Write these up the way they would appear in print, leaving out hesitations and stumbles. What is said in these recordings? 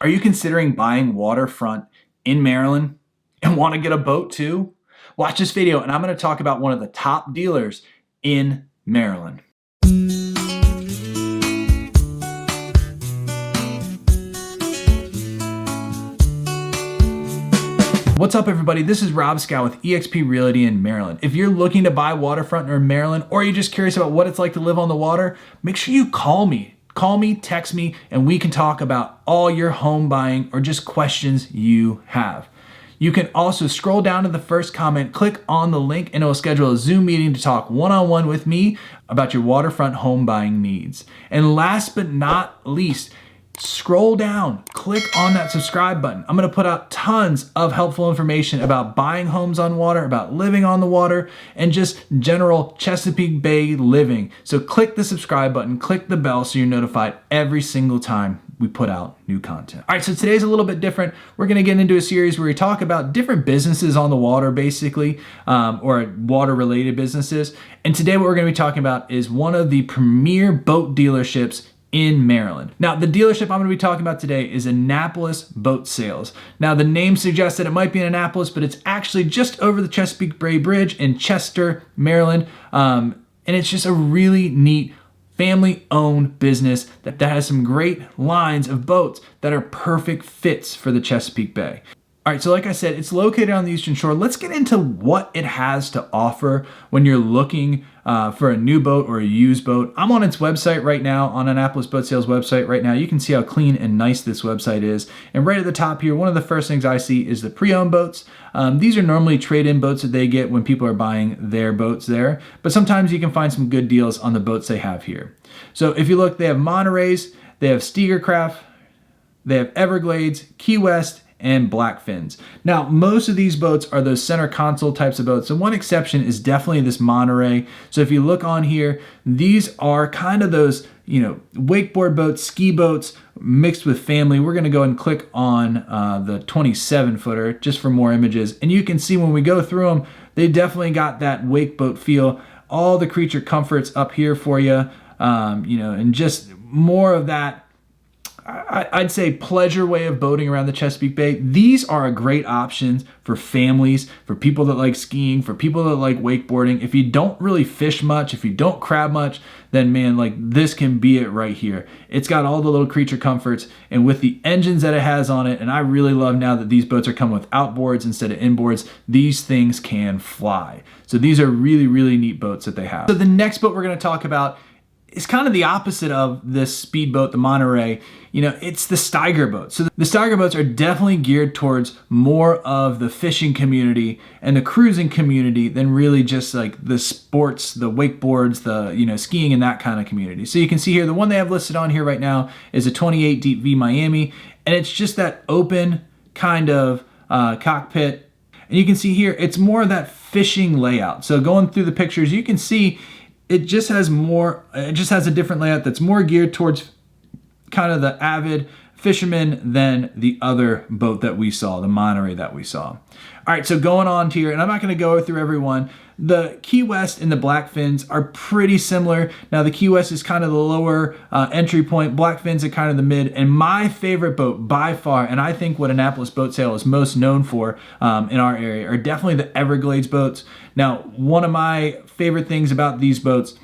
Are you considering buying waterfront in Maryland and want to get a boat too? Watch this video and I'm going to talk about one of the top dealers in Maryland. What's up everybody, this is Rob Schou with eXp Realty in Maryland. If you're looking to buy waterfront in Maryland or you're just curious about what it's like to live on the water, make sure you call me. Call me, text me, and we can talk about all your home buying or just questions you have. You can also scroll down to the first comment, click on the link, and it will schedule a Zoom meeting to talk one-on-one with me about your waterfront home buying needs. And last but not least, scroll down, click on that subscribe button. I'm gonna put out tons of helpful information about buying homes on water, about living on the water, and just general Chesapeake Bay living. So click the subscribe button, click the bell so you're notified every single time we put out new content. All right, so today's a little bit different. We're gonna get into a series where we talk about different businesses on the water, basically, or water-related businesses. And today what we're gonna be talking about is one of the premier boat dealerships in Maryland. Now, the dealership I'm gonna be talking about today is Annapolis Boat Sales. Now, the name suggests that it might be in Annapolis, but it's actually just over the Chesapeake Bay Bridge in Chester, Maryland. And it's just a really neat family-owned business that has some great lines of boats that are perfect fits for the Chesapeake Bay. All right, so like I said, it's located on the Eastern Shore. Let's get into what it has to offer when you're looking for a new boat or a used boat. I'm on its website right now, on Annapolis Boat Sales website right now. You can see how clean and nice this website is. And right at the top here, one of the first things I see is the pre-owned boats. These are normally trade-in boats that they get when people are buying their boats there. But sometimes you can find some good deals on the boats they have here. So if you look, they have Monterey's, they have Stegercraft, they have Everglades, Key West, and Blackfins. Now, most of these boats are those center console types of boats. So one exception is definitely this Monterey. So if you look on here, these are kind of those, wakeboard boats, ski boats mixed with family. We're gonna go and click on the 27 footer just for more images. And you can see when we go through them, they definitely got that wake boat feel. All the creature comforts up here for you, and just more of that, I'd say, pleasure way of boating around the Chesapeake Bay. These are a great option for families, for people that like skiing, for people that like wakeboarding. If you don't really fish much, if you don't crab much, then man, like this can be it right here. It's got all the little creature comforts, and with the engines that it has on it, and I really love now that these boats are coming with outboards instead of inboards, these things can fly. So these are really, really neat boats that they have. So the next boat we're gonna talk about is kind of the opposite of this speedboat, the Monterey. It's the Steiger boat. So the Steiger boats are definitely geared towards more of the fishing community and the cruising community than really just like the sports, the wakeboards, the skiing and that kind of community. So you can see here, the one they have listed on here right now is a 28 Deep V Miami, and it's just that open kind of cockpit. And you can see here, it's more of that fishing layout. So going through the pictures, you can see it just has a different layout that's more geared towards kind of the avid fisherman than the other boat that we saw, the Monterey that we saw. All right, so going on to here, and I'm not gonna go through every one. The Key West and the Blackfins are pretty similar. Now the Key West is kind of the lower entry point, Blackfins are kind of the mid, and my favorite boat by far, and I think what Annapolis Boat Sale is most known for in our area, are definitely the Everglades boats. Now, one of my favorite things about these boats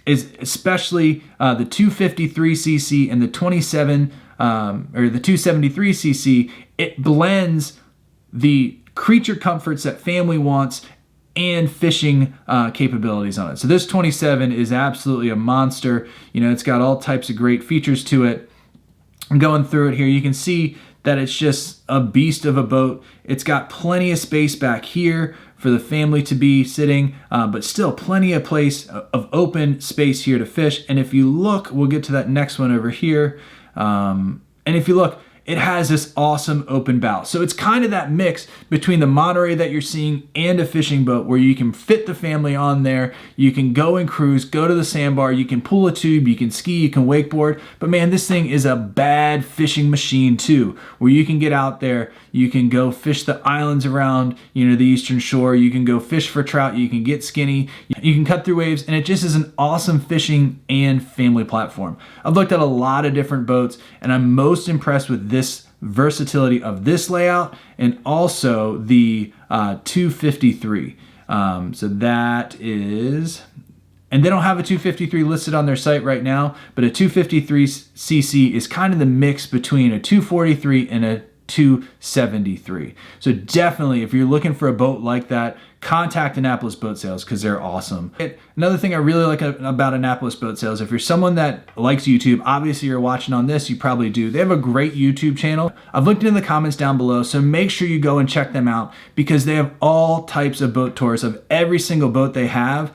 is especially the 253cc and the 273cc. It blends the creature comforts that family wants and fishing capabilities on it. So this 27 is absolutely a monster. It's got all types of great features to it. I'm going through it here. You can see that it's just a beast of a boat. It's got plenty of space back here for the family to be sitting, but still plenty of place of open space here to fish. And if you look, we'll get to that next one over here. And if you look, it has this awesome open bow. So it's kind of that mix between the Monterey that you're seeing and a fishing boat where you can fit the family on there. You can go and cruise, go to the sandbar, you can pull a tube, you can ski, you can wakeboard. But man, this thing is a bad fishing machine too, where you can get out there, you can go fish the islands around, the Eastern Shore, you can go fish for trout, you can get skinny, you can cut through waves, and it just is an awesome fishing and family platform. I've looked at a lot of different boats, and I'm most impressed with this versatility of this layout and also the 253. So that is, and they don't have a 253 listed on their site right now, but a 253cc is kind of the mix between a 243 and a 273. So definitely, if you're looking for a boat like that, contact Annapolis Boat Sales because they're awesome. Another thing I really like about Annapolis Boat Sales, if you're someone that likes YouTube, obviously you're watching on this, you probably do. They have a great YouTube channel. I've looked in the comments down below, so make sure you go and check them out because they have all types of boat tours of every single boat they have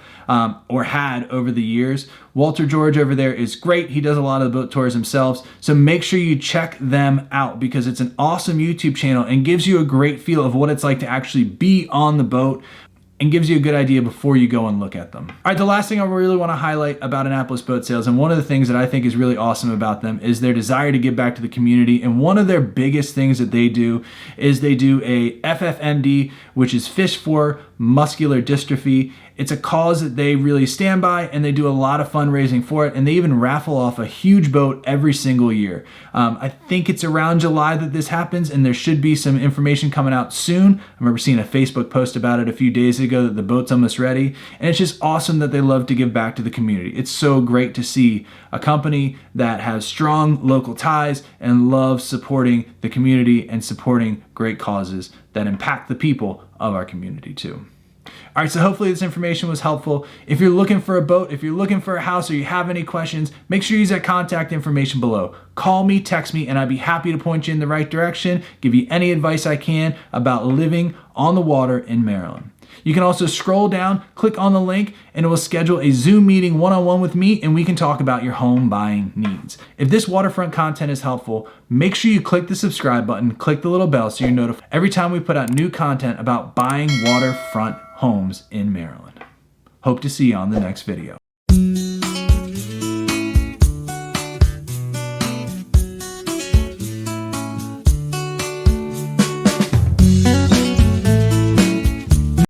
or had over the years. Walter George over there is great. He does a lot of the boat tours himself. So make sure you check them out because it's an awesome YouTube channel and gives you a great feel of what it's like to actually be on the boat and gives you a good idea before you go and look at them. All right, the last thing I really want to highlight about Annapolis Boat Sales, and one of the things that I think is really awesome about them is their desire to give back to the community. And one of their biggest things that they do is they do a FFMD, which is Fish for Muscular Dystrophy. It's a cause that they really stand by and they do a lot of fundraising for it, and they even raffle off a huge boat every single year. I think it's around July that this happens, and there should be some information coming out soon. I remember seeing a Facebook post about it a few days ago that the boat's almost ready, and it's just awesome that they love to give back to the community. It's so great to see a company that has strong local ties and loves supporting the community and supporting great causes that impact the people of our community too. All right, so hopefully this information was helpful. If you're looking for a boat, if you're looking for a house, or you have any questions, make sure you use that contact information below. Call me, text me, and I'd be happy to point you in the right direction, give you any advice I can about living on the water in Maryland. You can also scroll down, click on the link, and it will schedule a Zoom meeting one-on-one with me, and we can talk about your home buying needs. If this waterfront content is helpful, make sure you click the subscribe button, click the little bell so you're notified every time we put out new content about buying waterfront homes in Maryland. Hope to see you on the next video.